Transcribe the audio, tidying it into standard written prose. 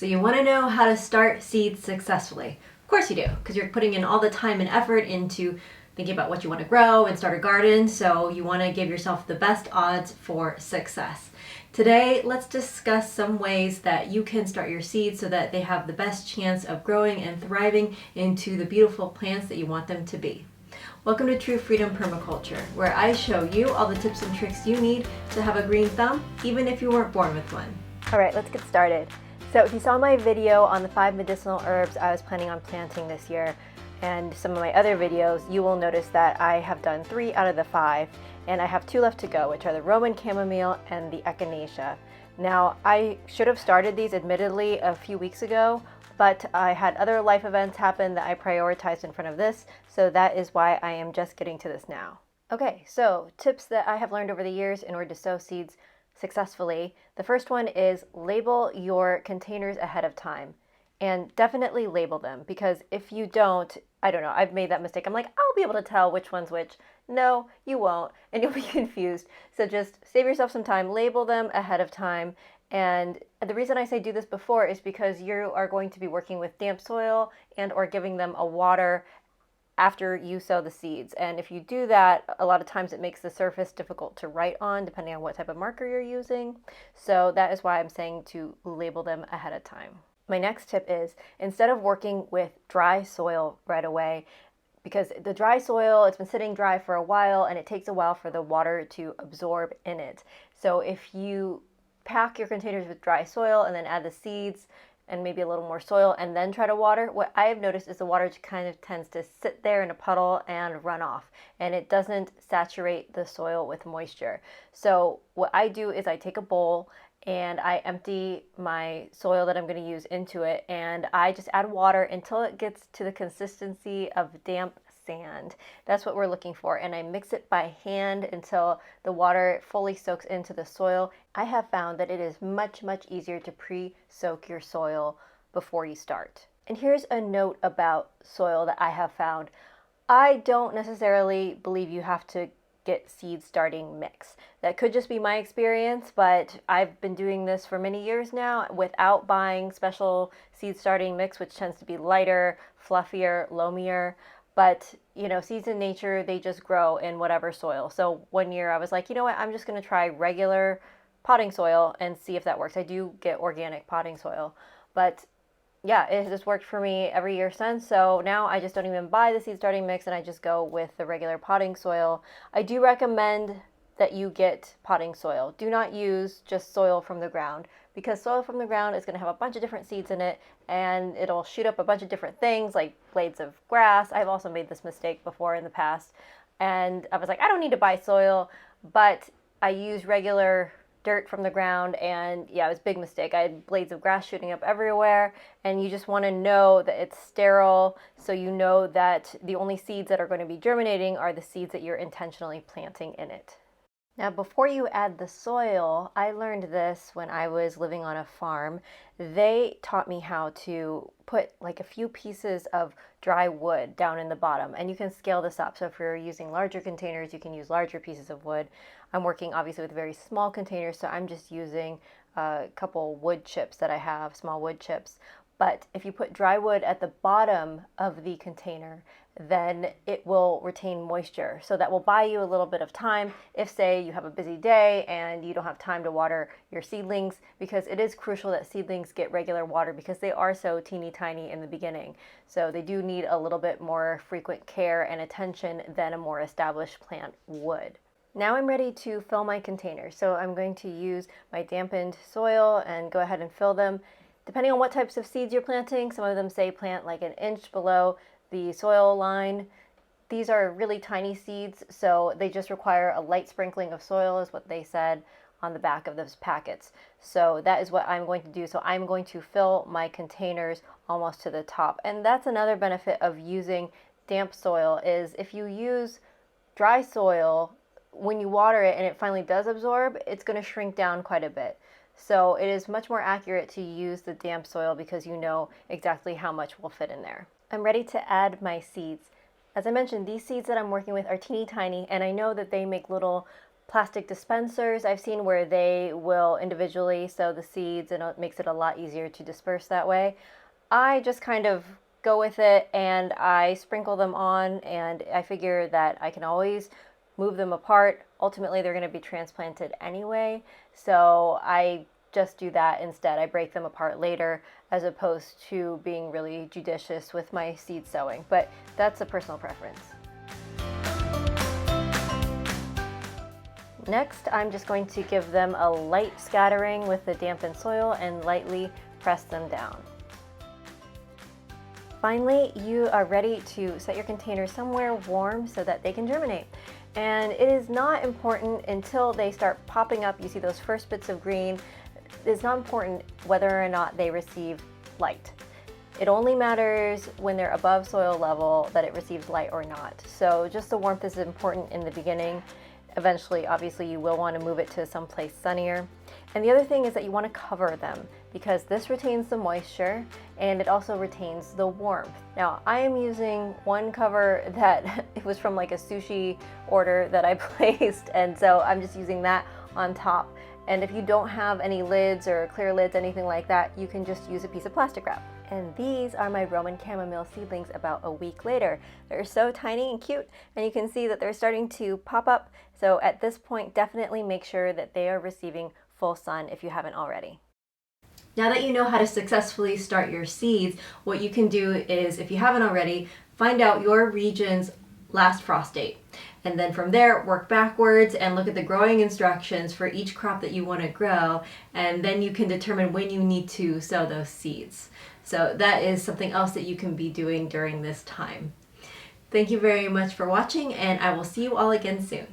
So you want to know how to start seeds successfully. Of course you do, because you're putting in all the time and effort into thinking about what you want to grow and start a garden, so you want to give yourself the best odds for success. Today, let's discuss some ways that you can start your seeds so that they have the best chance of growing and thriving into the beautiful plants that you want them to be. Welcome to True Freedom Permaculture, where I show you all the tips and tricks you need to have a green thumb, even if you weren't born with one. All right, let's get started. So if you saw my video on the 5 medicinal herbs I was planning on planting this year, and some of my other videos, you will notice that I have done 3 out of the 5, and I have 2 left to go, which are the Roman chamomile and the echinacea. Now, I should have started these admittedly a few weeks ago, but I had other life events happen that I prioritized in front of this, so that is why I am just getting to this now. Okay, so tips that I have learned over the years in order to sow seeds successfully. The first one is label your containers ahead of time, and definitely label them, because if you don't, I don't know, I've made that mistake. I'm like, I'll be able to tell which one's which. No, you won't, and you'll be confused. So just save yourself some time, label them ahead of time. And the reason I say do this before is because you are going to be working with damp soil and or giving them a water after you sow the seeds. And if you do that, a lot of times it makes the surface difficult to write on depending on what type of marker you're using. So that is why I'm saying to label them ahead of time. My next tip is, instead of working with dry soil right away, because the dry soil, it's been sitting dry for a while and it takes a while for the water to absorb in it. So if you pack your containers with dry soil and then add the seeds and maybe a little more soil and then try to water, what I have noticed is the water kind of tends to sit there in a puddle and run off, and it doesn't saturate the soil with moisture. So what I do is I take a bowl and I empty my soil that I'm going to use into it, and I just add water until it gets to the consistency of damp sand. That's what we're looking for, and I mix it by hand until the water fully soaks into the soil. I have found that it is much easier to pre-soak your soil before you start. And here's a note about soil that I have found. I don't necessarily believe you have to get seed starting mix. That could just be my experience, but I've been doing this for many years now without buying special seed starting mix, which tends to be lighter, fluffier, loamier. But, you know, seeds in nature, they just grow in whatever soil. So one year I was like, you know what, I'm just going to try regular potting soil and see if that works. I do get organic potting soil, but yeah, it has worked for me every year since. So now I just don't even buy the seed starting mix and I just go with the regular potting soil. I do recommend that you get potting soil. Do not use just soil from the ground, because soil from the ground is going to have a bunch of different seeds in it and it'll shoot up a bunch of different things like blades of grass. I've also made this mistake before in the past, and I was like, I don't need to buy soil, but I use regular dirt from the ground, and yeah, it was a big mistake. I had blades of grass shooting up everywhere, and you just want to know that it's sterile, so you know that the only seeds that are going to be germinating are the seeds that you're intentionally planting in it. Now, before you add the soil, I learned this when I was living on a farm. They taught me how to put like a few pieces of dry wood down in the bottom, and you can scale this up. So if you're using larger containers, you can use larger pieces of wood. I'm working obviously with very small containers, so I'm just using a couple wood chips that I have, small wood chips. But if you put dry wood at the bottom of the container, then it will retain moisture. So that will buy you a little bit of time if, say, you have a busy day and you don't have time to water your seedlings, because it is crucial that seedlings get regular water because they are so teeny tiny in the beginning. So they do need a little bit more frequent care and attention than a more established plant would. Now I'm ready to fill my containers. So I'm going to use my dampened soil and go ahead and fill them. Depending on what types of seeds you're planting, some of them say plant like an inch below the soil line. These are really tiny seeds, so they just require a light sprinkling of soil, is what they said on the back of those packets. So that is what I'm going to do. So I'm going to fill my containers almost to the top. And that's another benefit of using damp soil, is if you use dry soil, when you water it and it finally does absorb, it's going to shrink down quite a bit. So it is much more accurate to use the damp soil because you know exactly how much will fit in there. I'm ready to add my seeds. As I mentioned, these seeds that I'm working with are teeny tiny, and I know that they make little plastic dispensers I've seen where they will individually sow the seeds, and it makes it a lot easier to disperse that way. I just kind of go with it and I sprinkle them on, and I figure that I can always move them apart. Ultimately, they're going to be transplanted anyway, so I just do that instead. I break them apart later as opposed to being really judicious with my seed sowing, but that's a personal preference. Next, I'm just going to give them a light scattering with the dampened soil and lightly press them down. Finally, you are ready to set your container somewhere warm so that they can germinate. And it is not important until they start popping up. You see those first bits of green. It's not important whether or not they receive light. It only matters when they're above soil level that it receives light or not. So just the warmth is important in the beginning. Eventually, obviously, you will want to move it to someplace sunnier. And the other thing is that you want to cover them because this retains the moisture and it also retains the warmth. Now, I am using one cover that it was from like a sushi order that I placed, and so I'm just using that on top. And if you don't have any lids or clear lids, anything like that, you can just use a piece of plastic wrap. And these are my Roman chamomile seedlings about a week later. They're so tiny and cute, and you can see that they're starting to pop up. So at this point, definitely make sure that they are receiving full sun if you haven't already. Now that you know how to successfully start your seeds, what you can do is, if you haven't already, find out your region's last frost date. And then from there, work backwards and look at the growing instructions for each crop that you want to grow. And then you can determine when you need to sow those seeds. So that is something else that you can be doing during this time. Thank you very much for watching, and I will see you all again soon.